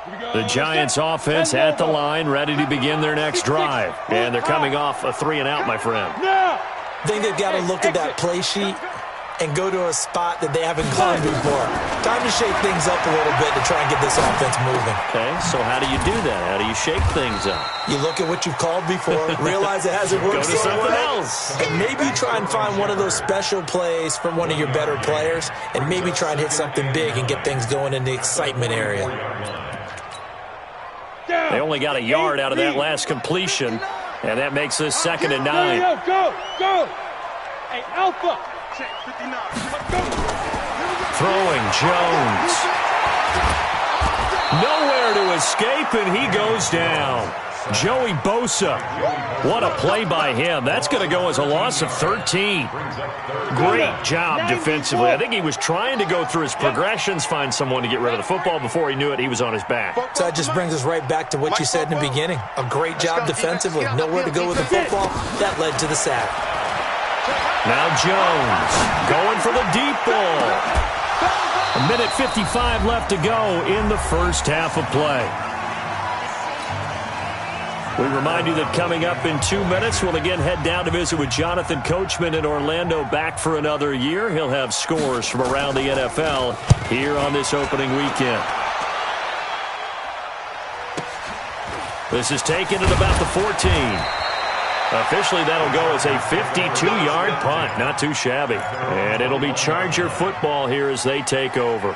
The Giants offense at the line, ready to begin their next drive. And they're coming off a 3-and-out, my friend. I think they've got to look at that play sheet and go to a spot that they haven't gone before. Time to shake things up a little bit to try and get this offense moving. Okay, so how do you do that? How do you shake things up? You look at what you've called before, realize it hasn't worked so well, else. and maybe try and find one of those special plays from one of your better players, and maybe try and hit something big and get things going in the excitement area. They only got a yard out of that last completion, and that makes this 2nd and 9. Go! Hey, Alpha! Throwing Jones. Nowhere to escape, and he goes down. Joey Bosa. What a play by him. That's going to go as a loss of 13. Great job defensively. I think he was trying to go through his progressions, find someone to get rid of the football. Before he knew it, he was on his back. So that just brings us right back to what you said in the beginning. A great job defensively. Nowhere to go with the football. That led to the sack. Now Jones going for the deep ball. 1:55 left to go in the first half of play. We remind you that coming up in 2 minutes, we'll again head down to visit with Jonathan Coachman in Orlando, back for another year. He'll have scores from around the NFL here on this opening weekend. This is taken at about the 14. Officially, that'll go as a 52-yard punt. Not too shabby. And it'll be Charger football here as they take over.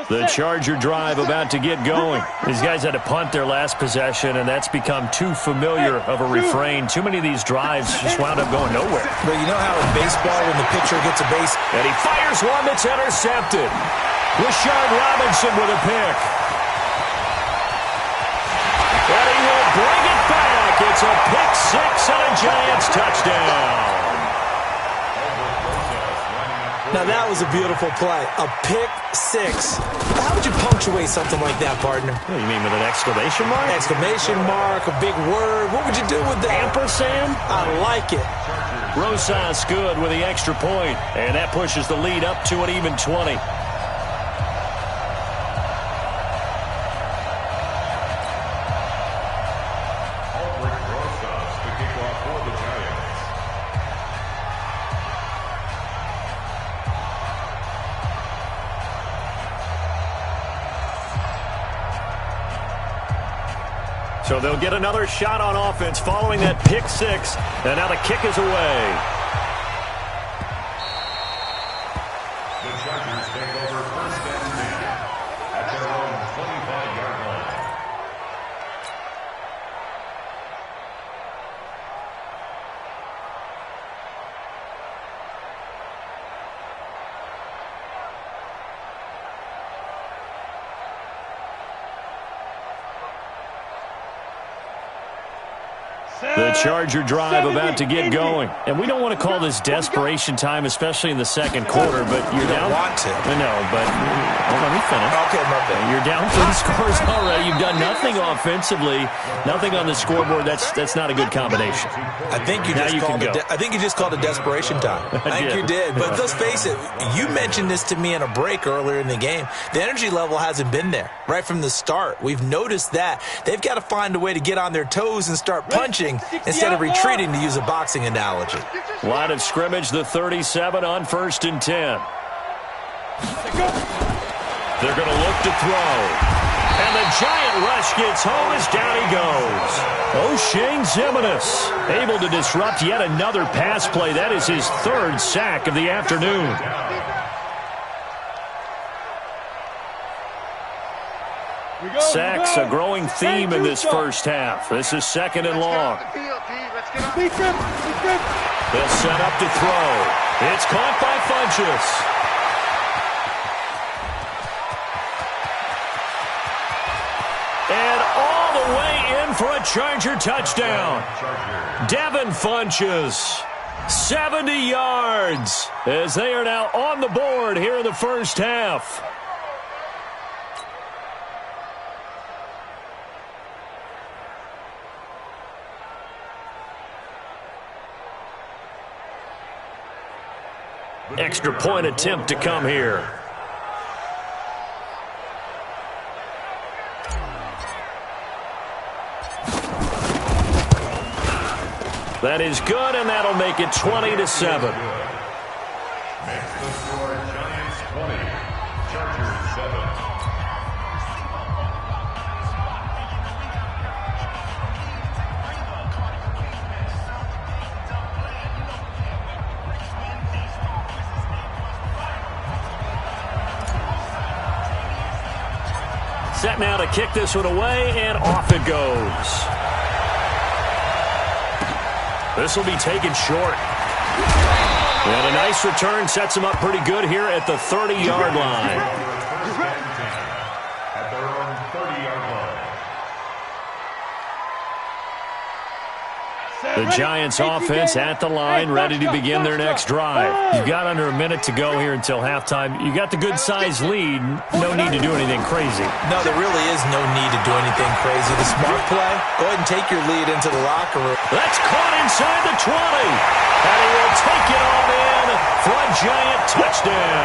The Charger drive about to get going. These guys had to punt their last possession, and that's become too familiar of a refrain. Too many of these drives just wound up going nowhere. But you know how in baseball, when the pitcher gets a base, and he fires one that's intercepted. Rashard Robinson with a pick. And he will bring it back. It's a pick six and a Giants touchdown. Now that was a beautiful play. A pick six. How would you punctuate something like that, partner? What, you mean with an exclamation mark? Exclamation mark, a big word. What would you do with that? Ampersand? I like it. Rosas good with the extra point, and that pushes the lead up to an even 20. So they'll get another shot on offense following that pick six. And now the kick is away. The Chargers take over first and 10 at their own 25-yard line. The Charger drive about to get going. And we don't want to call this desperation time, especially in the second quarter, but you're down. Want to. I know, but let me finish. Okay, my bad. You're down 3 scores already. You've done nothing offensively, nothing on the scoreboard. That's not a good combination. I think you just called it desperation time. I think you did. But let's face it, you mentioned this to me in a break earlier in the game. The energy level hasn't been there right from the start. We've noticed that. They've got to find a way to get on their toes and start punching instead of retreating, to use a boxing analogy. Line of scrimmage, the 37 on 1st and 10. They're going to look to throw. And the giant rush gets home as down he goes. O'Shane Ximines able to disrupt yet another pass play. That is his 3rd sack of the afternoon. Sacks, a growing theme in this first half. This is 2nd and long. They'll set up to throw. It's caught by Funchess. And all the way in for a Charger touchdown. Devin Funchess, 70 yards, as they are now on the board here in the first half. Extra point attempt to come here. That is good, and that'll make it 20-7. Makes the score Giants 20, Chargers 7. Set now to kick this one away, and off it goes. This will be taken short. And a nice return sets him up pretty good here at the 30-yard line. At their own 30-yard line. The Giants offense at the line, ready to begin their next drive. You've got under a minute to go here until halftime. You got the good-sized lead. No need to do anything crazy. No, there really is no need to do anything crazy. The smart play, go ahead and take your lead into the locker room. That's caught inside the 20. And he will take it on in for a Giant touchdown.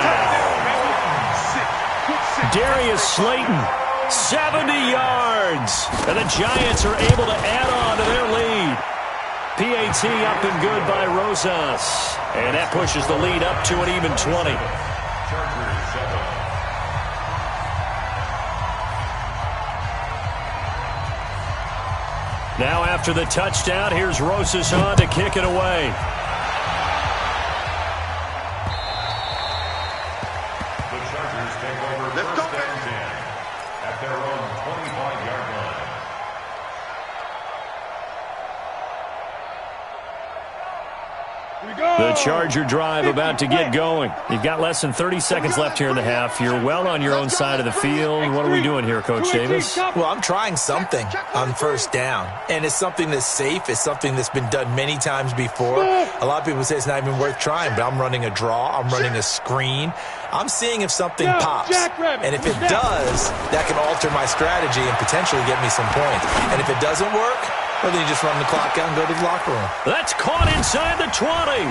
Darius Slayton, 70 yards. And the Giants are able to add on to their lead. PAT up and good by Rosas. And that pushes the lead up to an even 20. Now after the touchdown, here's Rosas on to kick it away. The Chargers take over first and 10 at their own 25-yard line. The Charger drive about to get going. You've got less than 30 seconds left here in the half. You're well on your own side of the field. What are we doing here, Coach Davis? Well, I'm trying something on first down, and it's something that's safe. It's something that's been done many times before. A lot of people say it's not even worth trying, but I'm running a draw. I'm running a screen. I'm seeing if something pops, and if it does, that can alter my strategy and potentially get me some points. And if it doesn't work, well, then you just run the clock out and go to the locker room. That's caught inside the 20.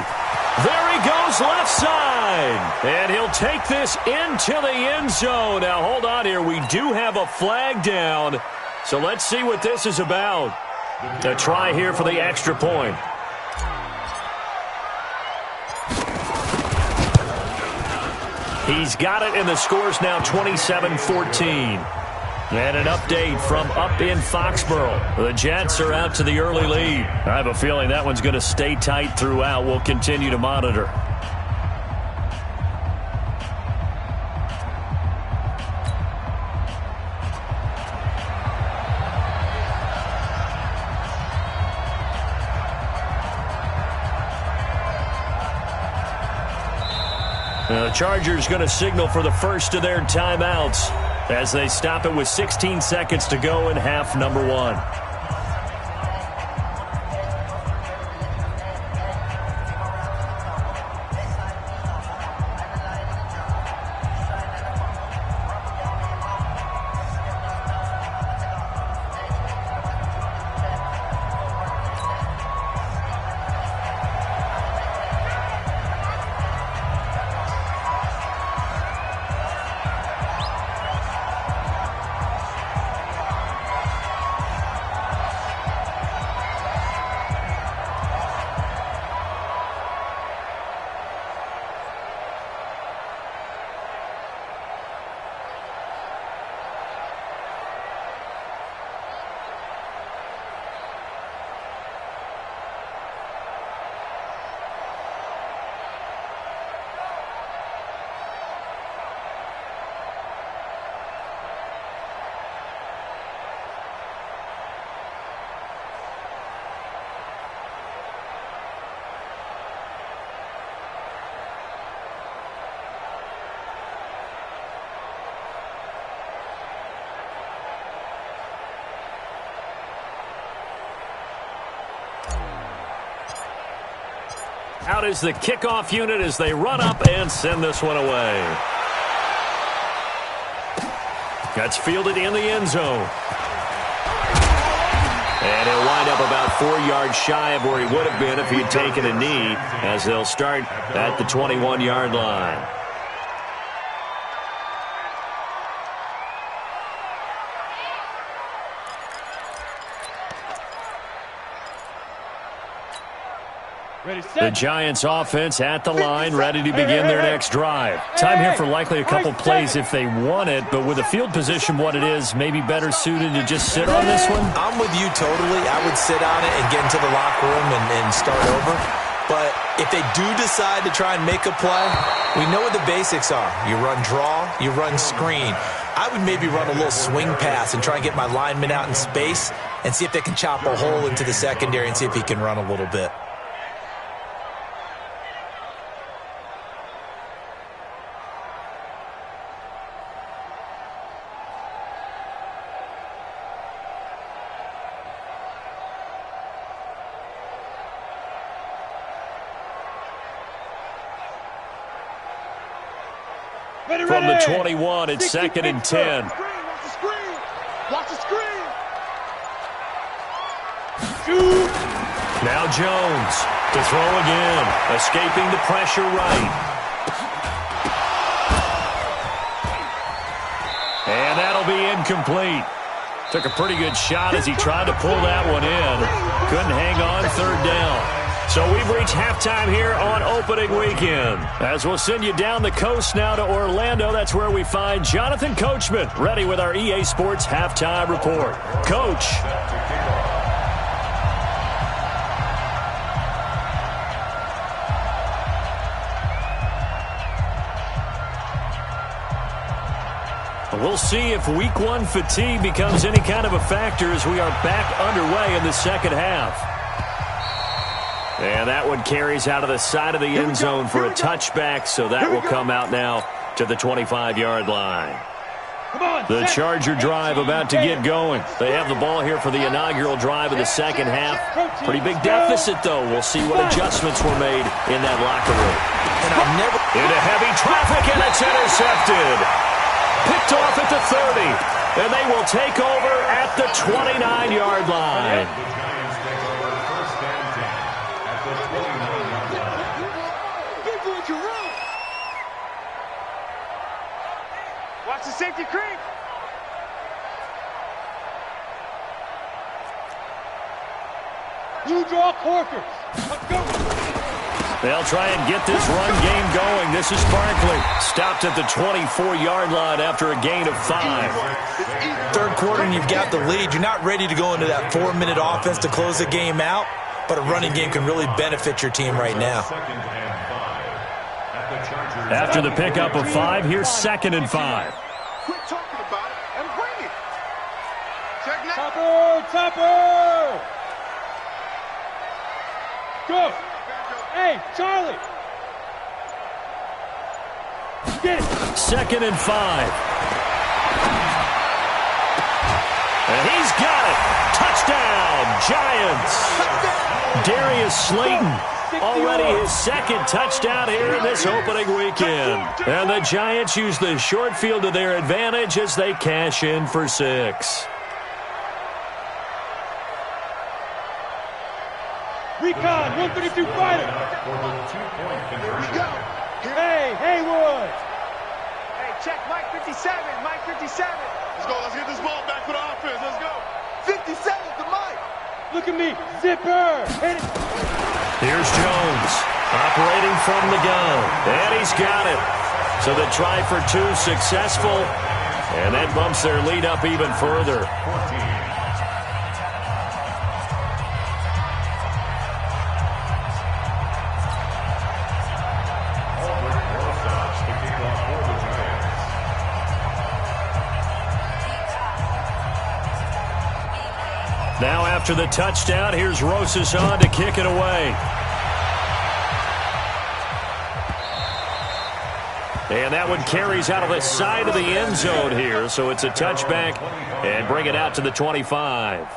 There he goes left side. And he'll take this into the end zone. Now, hold on here. We do have a flag down. So let's see what this is about. A try here for the extra point. He's got it, and the score's now 27-14. And an update from up in Foxborough. The Jets are out to the early lead. I have a feeling that one's going to stay tight throughout. We'll continue to monitor. Now the Chargers going to signal for the first of their timeouts as they stop it with 16 seconds to go in half number one. Out is the kickoff unit as they run up and send this one away. That's fielded in the end zone. And he'll wind up about 4 yards shy of where he would have been if he had taken a knee, as they'll start at the 21-yard line. The Giants offense at the line, ready to begin their next drive. Time here for likely a couple plays if they want it, but with the field position what it is, maybe better suited to just sit on this one? I'm with you totally. I would sit on it and get into the locker room and start over. But if they do decide to try and make a play, we know what the basics are. You run draw, you run screen. I would maybe run a little swing pass and try and get my lineman out in space and see if they can chop a hole into the secondary and see if he can run a little bit. From the 21, it's 2nd and 10. Watch the screen. Shoot. Now Jones to throw again, escaping the pressure right. And that'll be incomplete. Took a pretty good shot as he tried to pull that one in. Couldn't hang on, 3rd down. So we've reached halftime here on opening weekend. As we'll send you down the coast now to Orlando, that's where we find Jonathan Coachman, ready with our EA Sports halftime report. Coach. We'll see if week 1 fatigue becomes any kind of a factor as we are back underway in the second half. And that one carries out of the side of the end zone for a touchback, so that will come out now to the 25-yard line. The Charger drive about to get going. They have the ball here for the inaugural drive of the second half. Pretty big deficit, though. We'll see what adjustments were made in that locker room. Into heavy traffic, and it's intercepted. Picked off at the 30, and they will take over at the 29-yard line. Watch the safety creep. You draw Corker. Let's go. They'll try and get this run game going. This is Barkley. Stopped at the 24-yard line after a gain of 5. 3rd quarter and you've got the lead. You're not ready to go into that 4-minute offense to close the game out, but a running game can really benefit your team right now. After the pickup of 5, here's 2nd and 5. Quit talking about it and bring it. Check now. Topper. Go. Hey, Charlie. Get it. 2nd and 5. And he's got it. Touchdown, Giants. Darius Slayton. Already his 2nd touchdown here in this opening weekend. And the Giants use the short field to their advantage as they cash in for 6. Recon, 132 fighter. Here we go. Hey, Haywood. Hey, check Mike 57. Mike 57. Let's go. Let's get this ball back for the offense. Let's go. 57 to Mike. Look at me. Zipper. Hit it. Here's Jones, operating from the gun, and he's got it. So the try for 2 successful, and that bumps their lead up even further. Now after the touchdown, here's Rosas on to kick it away. And that one carries out of the side of the end zone here, so it's a touchback and bring it out to the 25.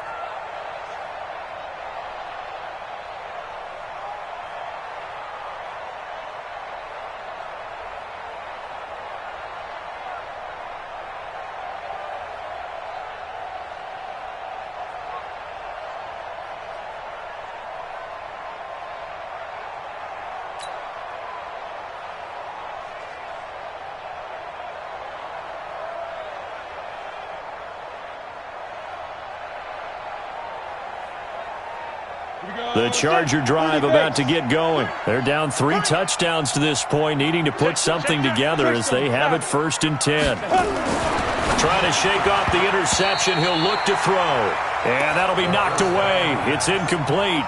The Charger drive about to get going. They're down 3 touchdowns to this point, needing to put something together as they have it 1st and 10. Trying to shake off the interception. He'll look to throw. And that'll be knocked away. It's incomplete.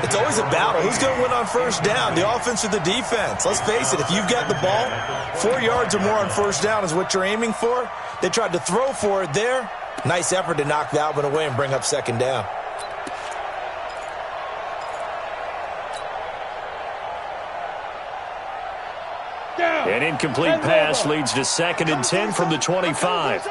It's always a battle. Who's going to win on 1st down, the offense or the defense? Let's face it, if you've got the ball, 4 yards or more on 1st down is what you're aiming for. They tried to throw for it there. Nice effort to knock that one away and bring up 2nd down. An incomplete pass leads to 2nd and 10 from the 25.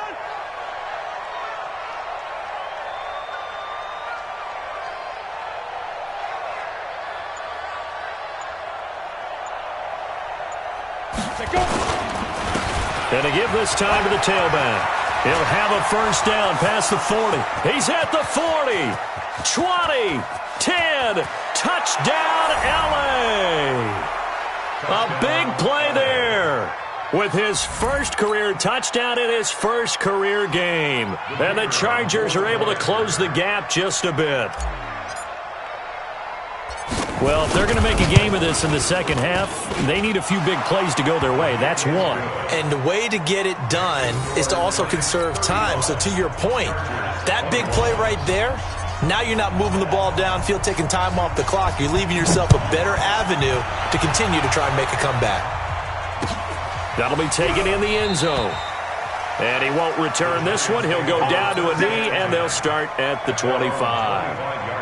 And to give this time to the tailback. He'll have a 1st down past the 40. He's at the 40. 20. 10. Touchdown, L.A. A big play there with his 1st career touchdown in his 1st career game. And the Chargers are able to close the gap just a bit. Well, if they're going to make a game of this in the 2nd half, they need a few big plays to go their way. That's one. And the way to get it done is to also conserve time. So to your point, that big play right there, now you're not moving the ball downfield, taking time off the clock. You're leaving yourself a better avenue to continue to try and make a comeback. That'll be taken in the end zone. And he won't return this one. He'll go down to a knee, and they'll start at the 25.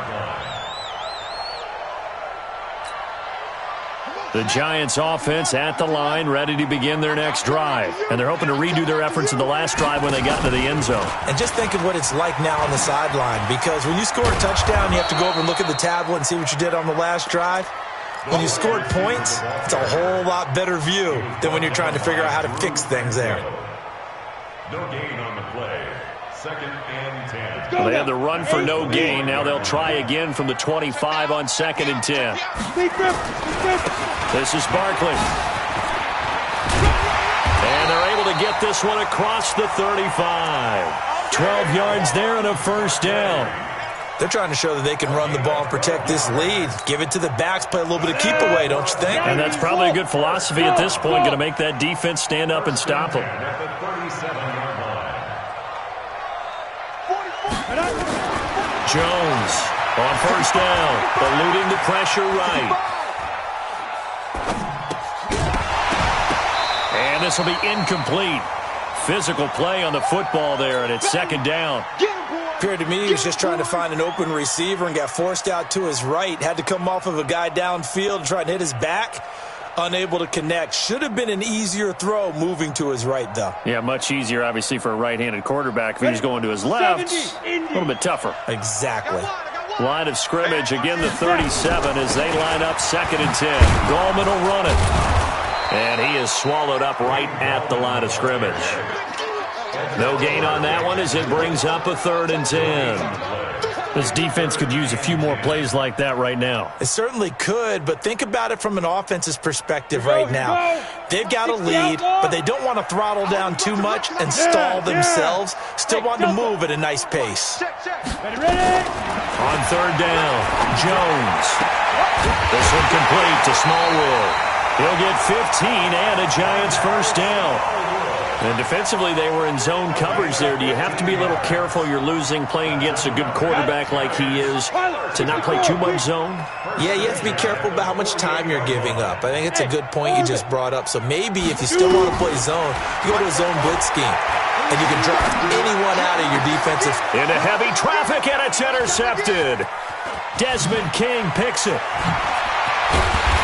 The Giants offense at the line, ready to begin their next drive. And they're hoping to redo their efforts in the last drive when they got into the end zone. And just think of what it's like now on the sideline, because when you score a touchdown, you have to go over and look at the tablet and see what you did on the last drive. When you scored points, it's a whole lot better view than when you're trying to figure out how to fix things there. No gain on the play. 2nd and 10. Well, they had the run for no gain. Now they'll try again from the 25 on 2nd and 10. This is Barkley. And they're able to get this one across the 35. 12 yards there and a 1st down. They're trying to show that they can run the ball and protect this lead. Give it to the backs, play a little bit of keep away, don't you think? And that's probably a good philosophy at this point, going to make that defense stand up and stop them. Jones on 1st down, eluding the pressure right. And this will be incomplete. Physical play on the football there, and it's 2nd down. Appeared to me he was just trying to find an open receiver and got forced out to his right. Had to come off of a guy downfield, try to hit his back. Unable to connect. Should have been an easier throw moving to his right, though. Yeah, much easier, obviously, for a right-handed quarterback. If he was going to his left, a little bit tougher. Exactly. Line of scrimmage, again the 37 as they line up 2nd and 10. Gallman will run it. And he is swallowed up right at the line of scrimmage. No gain on that one as it brings up a 3rd and 10. This defense could use a few more plays like that right now. It certainly could, but think about it from an offense's perspective right now. They've got a lead, but they don't want to throttle down too much and stall themselves. Still want to move at a nice pace. On 3rd down, Jones. This one complete to Smallwood. He'll get 15 and a Giants 1st down. And defensively, they were in zone coverage there. Do you have to be a little careful? You're losing, playing against a good quarterback like he is, to not play too much zone? Yeah, you have to be careful about how much time you're giving up. I think it's a good point you just brought up. So maybe if you still want to play zone, you go to a zone blitz scheme. And you can drop anyone out of your defensive. Into heavy traffic, and it's intercepted. Desmond King picks it.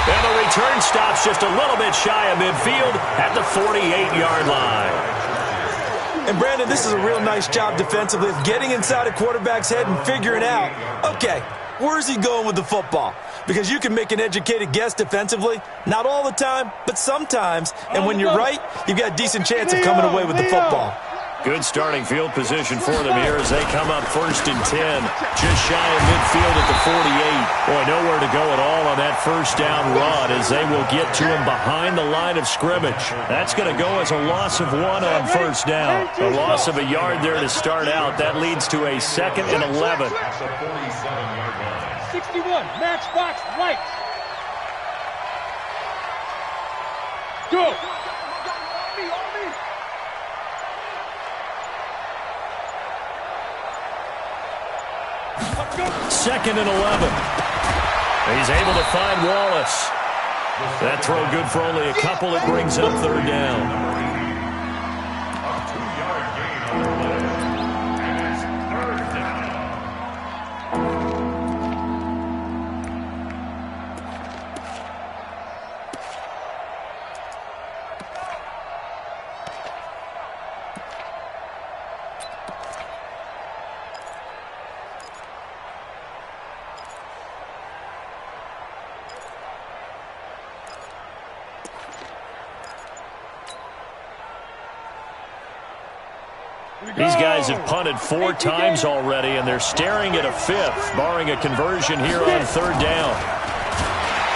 And the return stops just a little bit shy of midfield at the 48-yard line. And, Brandon, this is a real nice job defensively of getting inside a quarterback's head and figuring out, okay, where's he going with the football? Because you can make an educated guess defensively. Not all the time, but sometimes. And when you're right, you've got a decent chance of coming away with the football. Good starting field position for them here as they come up 1st and 10. Just shy of midfield at the 48. Boy, nowhere to go at all on that 1st down run as they will get to him behind the line of scrimmage. That's going to go as a loss of 1 on 1st down. A loss of a yard there to start out. That leads to a 2nd and 11. 61, Matchbox Lights. Go. Second and 11. He's able to find Wallace. That throw good for only a couple. It brings up third down. These guys have punted 4 times already, and they're staring at a 5th, barring a conversion here on third down.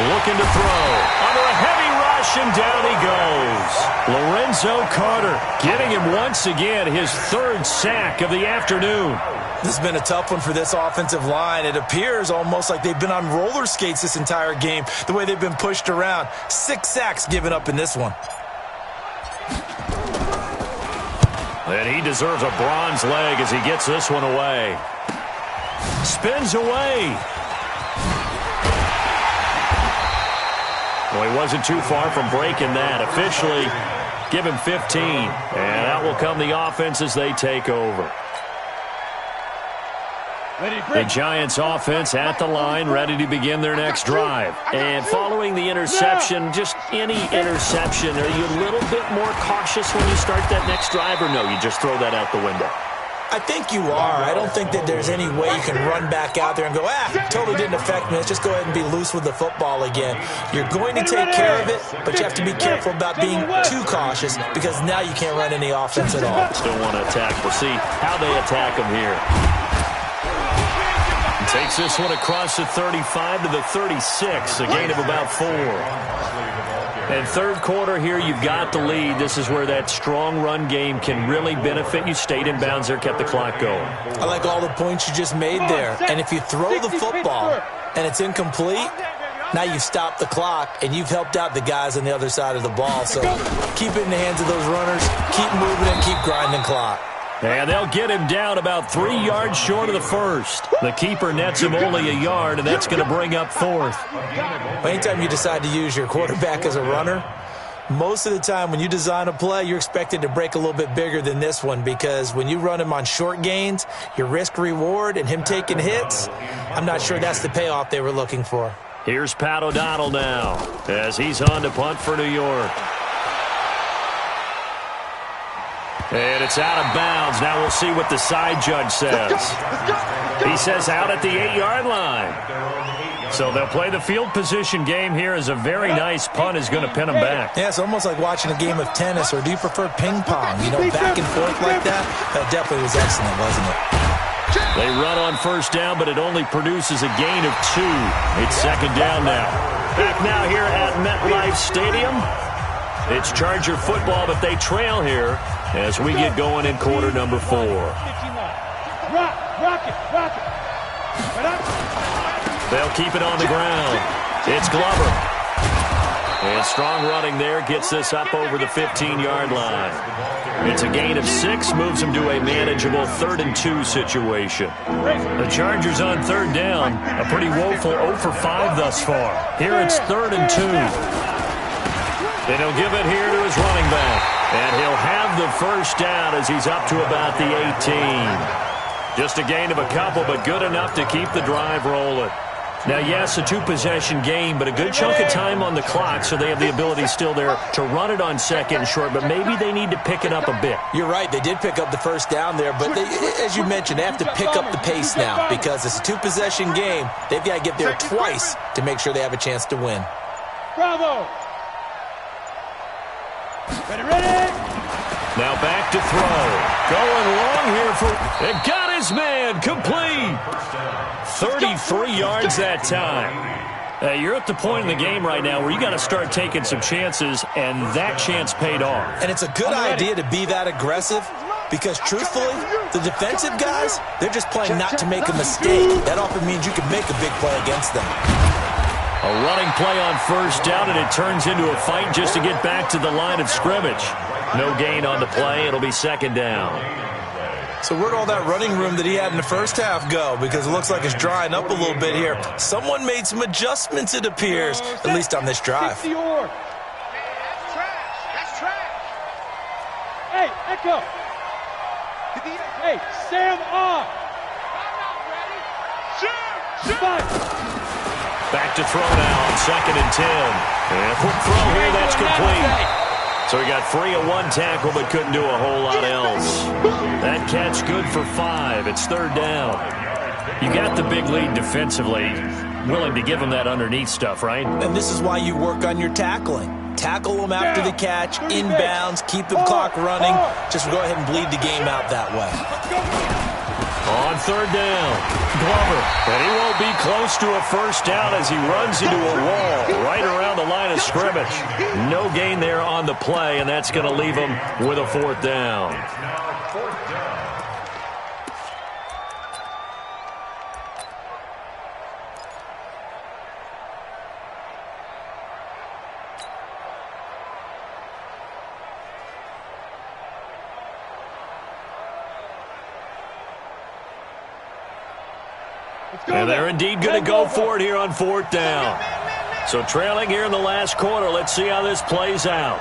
Looking to throw. Under a heavy rush, and down he goes. Lorenzo Carter getting him once again his 3rd sack of the afternoon. This has been a tough one for this offensive line. It appears almost like they've been on roller skates this entire game, the way they've been pushed around. 6 sacks given up in this one. And he deserves a bronze leg as he gets this one away. Spins away. Well, he wasn't too far from breaking that. Officially, give him 15. And that will come the offense as they take over. The Giants offense at the line, ready to begin their next drive. And following the interception, just any interception, are you a little bit more cautious when you start that next drive, or no, you just throw that out the window? I think you are. I don't think that there's any way you can run back out there and go, totally didn't affect me. Let's just go ahead and be loose with the football again. You're going to take care of it, but you have to be careful about being too cautious because now you can't run any offense at all. Still want to attack. We'll see how they attack them here. Takes this one across the 35 to the 36, a gain of about 4. And third quarter here, you've got the lead. This is where that strong run game can really benefit you. Stayed in bounds there, kept the clock going. I like all the points you just made there. And if you throw the football and it's incomplete, now you've stopped the clock and you've helped out the guys on the other side of the ball. So keep it in the hands of those runners, keep moving and keep grinding clock. And they'll get him down about 3 yards short of the first. The keeper nets him only a yard, and that's going to bring up 4th. Anytime you decide to use your quarterback as a runner, most of the time when you design a play, you're expected to break a little bit bigger than this one because when you run him on short gains, your risk-reward and him taking hits, I'm not sure that's the payoff they were looking for. Here's Pat O'Donnell now as he's on to punt for New York. And it's out of bounds. Now we'll see what the side judge says. He says out at the 8-yard line. So they'll play the field position game here as a very nice punt is going to pin them back. Yeah, it's almost like watching a game of tennis, or do you prefer ping pong? You know, back and forth like that? That definitely was excellent, wasn't it? They run on first down, but it only produces a gain of 2. It's second down now. Back now here at MetLife Stadium. It's Charger football, but they trail here as we get going in quarter number 4. They'll keep it on the ground. It's Glover. And strong running there gets this up over the 15-yard line. It's a gain of 6, moves them to a manageable 3rd and 2 situation. The Chargers on third down, a pretty woeful 0 for 5 thus far. Here it's 3rd and 2. Then he'll give it here to his running back. And he'll have the first down as he's up to about the 18. Just a gain of a couple, but good enough to keep the drive rolling. Now, yes, a 2-possession game, but a good chunk of time on the clock, so they have the ability still there to run it on second and short, but maybe they need to pick it up a bit. You're right. They did pick up the first down there, but they, as you mentioned, they have to pick up the pace now because it's a 2-possession game. They've got to get there twice to make sure they have a chance to win. Bravo! Ready? Now back to throw. Going long here for... It got his man. Complete. 33 yards that time. You're at the point in the game right now where you got to start taking some chances, and that chance paid off. And it's a good idea to be that aggressive Because truthfully, the defensive guys, they're just playing not to make a mistake. That often means you can make a big play against them. A running play on first down, and it turns into a fight just to get back to the line of scrimmage. No gain on the play. It'll be second down. So where'd all that running room that he had in the first half go? Because it looks like it's drying up a little bit here. Someone made some adjustments, it appears, at least on this drive. That's trash. That's trash. Hey, Echo. Hey, Sam on. I'm not ready. Shoot. Back to throw now on 2nd and 10. And a quick throw here, that's complete. So he got 3 of 1 tackle, but couldn't do a whole lot else. That catch good for 5. It's 3rd down. You got the big lead defensively. Willing to give him that underneath stuff, right? And this is why you work on your tackling. Tackle them after the catch, inbounds, keep the clock running. Just go ahead and bleed the game out that way. On 3rd down, Glover. And he won't be close to a first down as he runs into a wall right around the line of scrimmage. No gain there on the play, and that's going to leave him with a 4th down. And they're indeed going to go for it here on 4th down. So trailing here in the last quarter. Let's see how this plays out.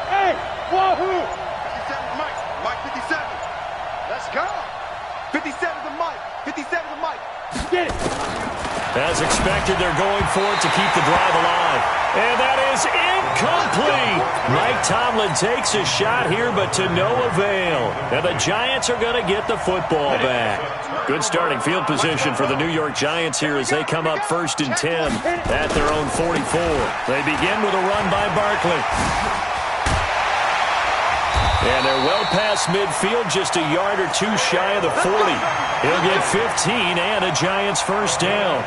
Hey, wahoo! 57 Mike. Mike 57. Let's go. 57 to Mike. 57 to Mike. Get it. As expected, they're going for it to keep the drive alive. And that is incomplete. Mike Tomlin takes a shot here, but to no avail. And the Giants are going to get the football back. Good starting field position for the New York Giants here as they come up 1st and 10 at their own 44. They begin with a run by Barkley. And they're well past midfield, just a yard or two shy of the 40. He'll get 15 and a Giants first down.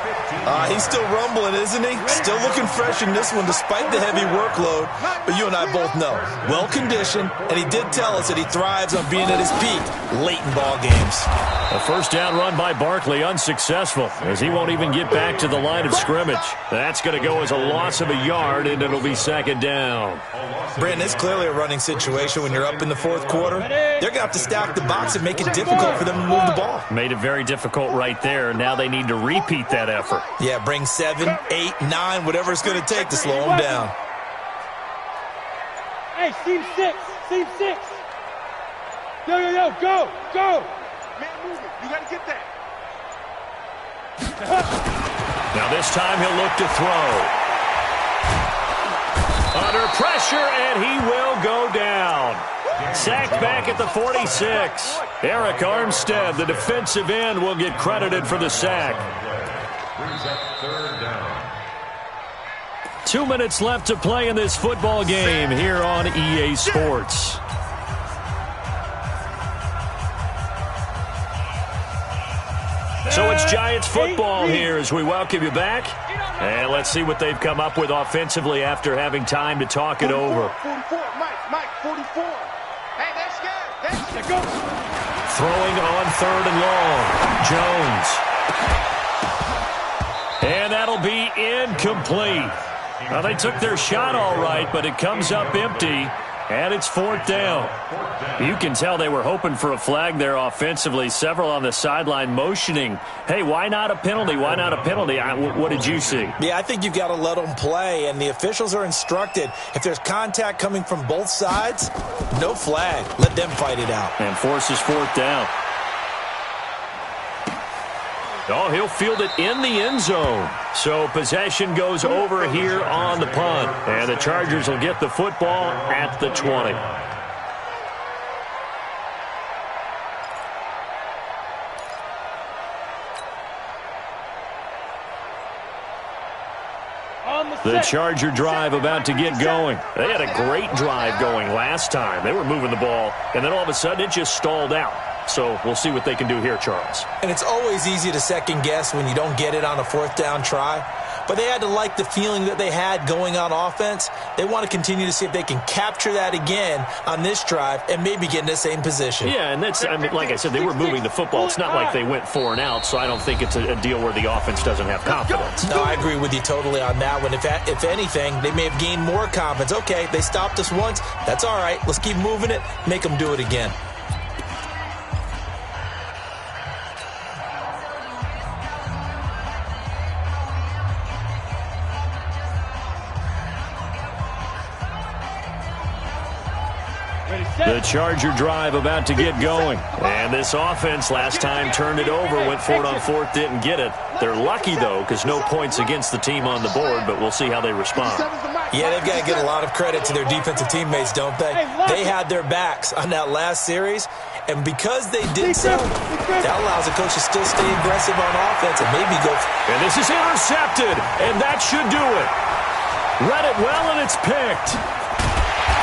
He's still rumbling, isn't he? Still looking fresh in this one despite the heavy workload. But you and I both know, well-conditioned, and he did tell us that he thrives on being at his peak late in ball games. A first down run by Barkley, unsuccessful, as he won't even get back to the line of scrimmage. That's going to go as a loss of a yard, and it'll be second down. Brandon, it's clearly a running situation when you're up in the 4th quarter. They're going to have to stack the box and make it difficult for them to move the ball. Made it very difficult right there. Now they need to repeat that effort. Yeah, bring 7, 8, 9, whatever it's going to take to slow them down. Hey, seam 6. Seam 6. Yo, go. Man, move it. You got to get that. Now this time he'll look to throw. Under pressure, and he will go down. Sacked back at the 46. Eric Armstead, the defensive end, will get credited for the sack. 2 minutes left to play in this football game here on EA Sports. So it's Giants football here as we welcome you back. And let's see what they've come up with offensively after having time to talk it over. 44, Mike, 44. Hey, that's good. Go. Throwing on 3rd and long. Jones. And that'll be incomplete. Well, they took their shot all right, but it comes up empty. And it's 4th down. You can tell they were hoping for a flag there offensively. Several on the sideline motioning, hey, why not a penalty? Why not a penalty? What did you see? Yeah, I think you've got to let them play, and the officials are instructed. If there's contact coming from both sides, no flag. Let them fight it out. And forces 4th down. Oh, he'll field it in the end zone. So possession goes over here on the punt. And the Chargers will get the football at the 20. The Charger drive about to get going. They had a great drive going last time. They were moving the ball, and then all of a sudden it just stalled out. So we'll see what they can do here, Charles. And it's always easy to second guess when you don't get it on a 4th down try. but they had to like the feeling that they had going on offense. They want to continue to see if they can capture that again on this drive and maybe get in the same position. Yeah, and that's, I mean, like I said, they were moving the football. It's not like they went 4 and out, so I don't think it's a deal where the offense doesn't have confidence. No, I agree with you totally on that one. If anything, they may have gained more confidence. Okay, they stopped us once. That's all right. Let's keep moving it. Make them do it again. The Charger drive about to get going. And this offense last time turned it over, went for it on 4th, didn't get it. They're lucky, though, because no points against the team on the board, but we'll see how they respond. Yeah, they've got to get a lot of credit to their defensive teammates, don't they? They had their backs on that last series, and because they did so, that allows the coach to still stay aggressive on offense and maybe go. And this is intercepted, and that should do it. Read it well, and it's picked.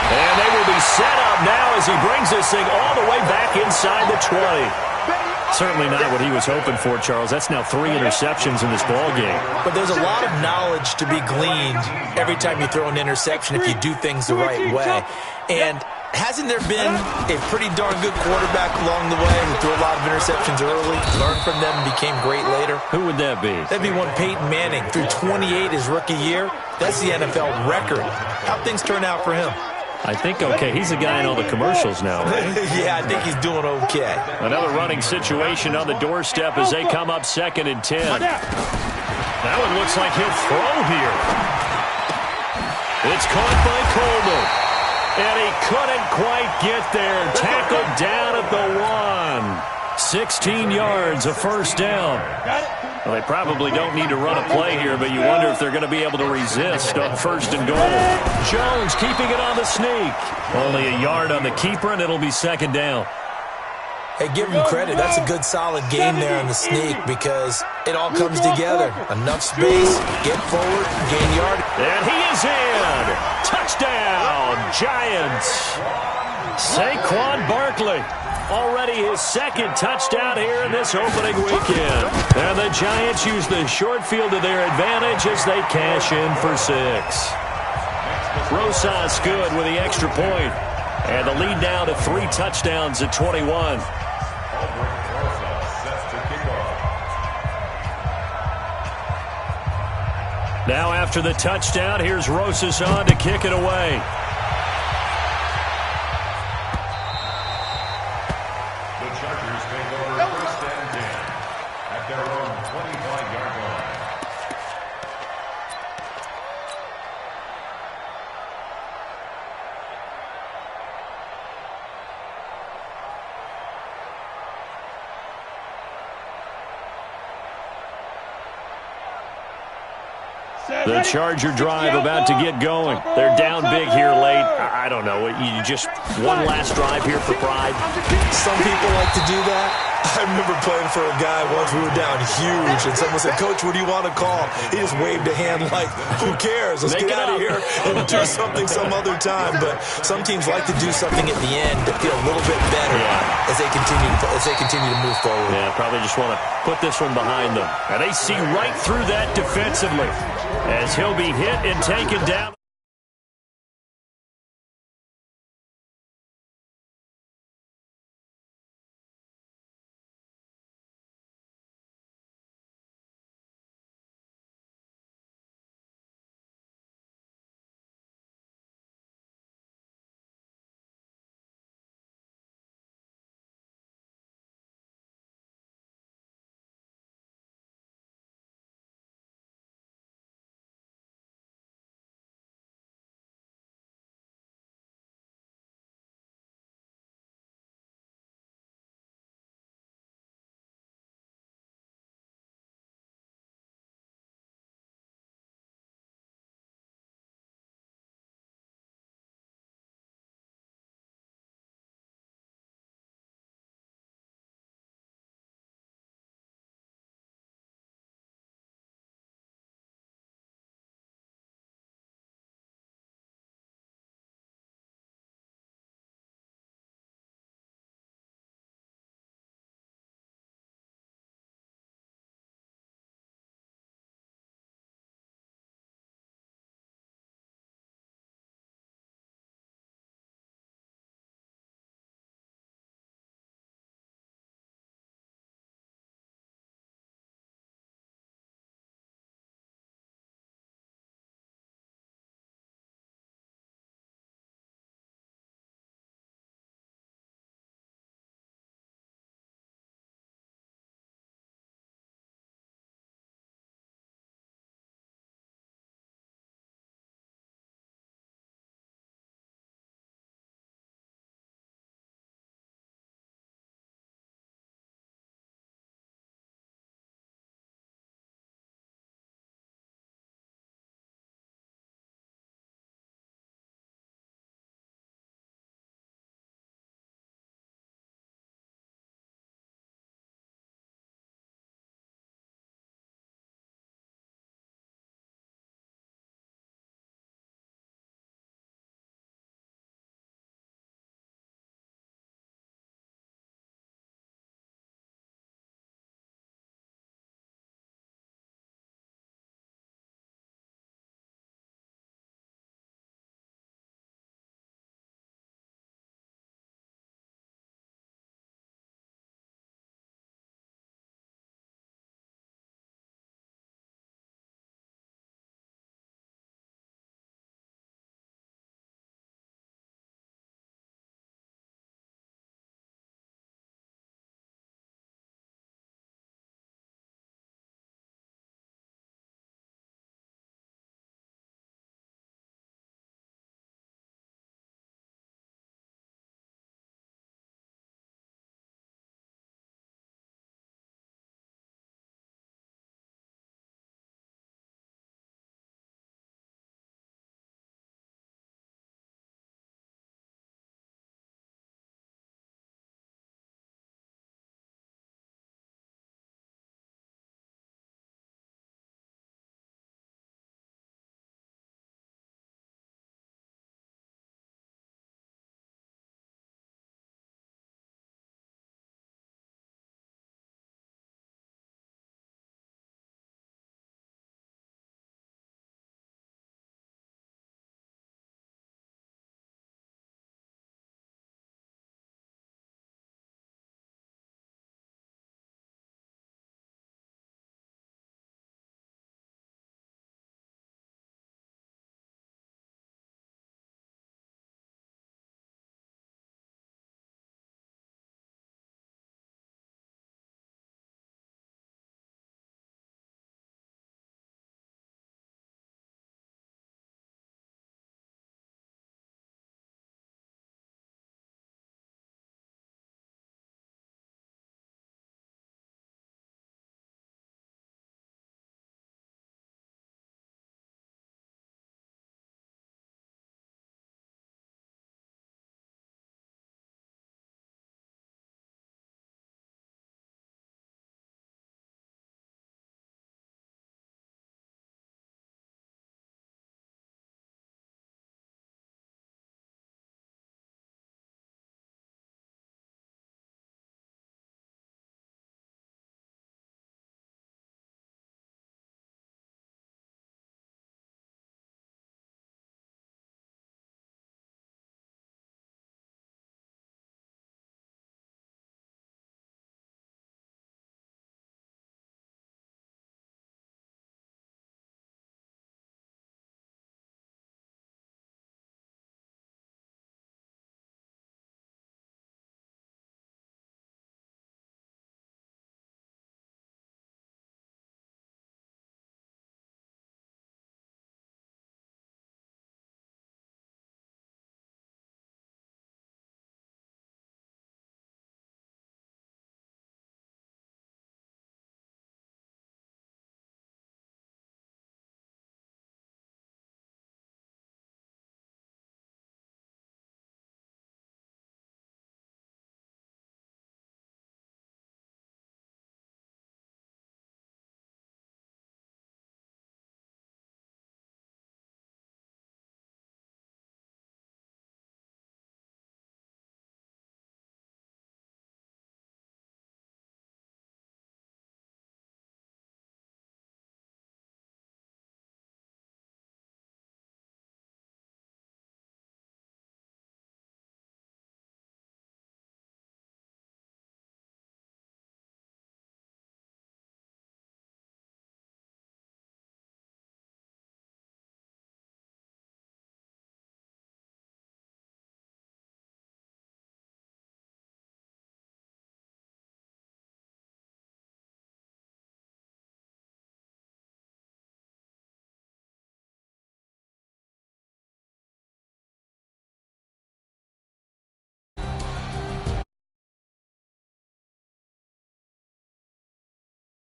And they will be set up now as he brings this thing all the way back inside the 20. Certainly not what he was hoping for, Charles. That's now 3 interceptions in this ball game. But there's a lot of knowledge to be gleaned every time you throw an interception if you do things the right way. And hasn't there been a pretty darn good quarterback along the way who threw a lot of interceptions early, learned from them, and became great later? Who would that be? That'd be one Peyton Manning. Threw 28 his rookie year. That's the NFL record. How'd things turn out for him? I think okay. He's the guy in all the commercials now, right? Yeah, I think he's doing okay. Another running situation on the doorstep as they come up 2nd and 10. That one looks like he'll throw here. It's caught by Coleman. And he couldn't quite get there. Tackled down at the 1. 16 yards, a first down. Well, they probably don't need to run a play here, but you wonder if they're going to be able to resist on 1st and goal. Jones keeping it on the sneak. Only a yard on the keeper, and it'll be 2nd down. Hey, give him credit. That's a good, solid game there on the sneak because it all comes together. Enough space, get forward, gain yard. And he is in. Touchdown, Giants. Saquon Barkley. Already his 2nd touchdown here in this opening weekend. And the Giants use the short field to their advantage as they cash in for 6. Rosas good with the extra point. And the lead now to 3 touchdowns at 21. Now after the touchdown, here's Rosas on to kick it away. The Charger drive about to get going. They're down big here late. I don't know. You just one last drive here for pride. Some people like to do that. I remember playing for a guy once. We were down huge, and someone said, "Coach, what do you want to call?" He just waved a hand like, "Who cares? Let's get out of here and do something some other time." But some teams like to do something at the end to feel a little bit better as they continue to move forward. Yeah, probably just want to put this one behind them. And they see right through that defensively as he'll be hit and taken down.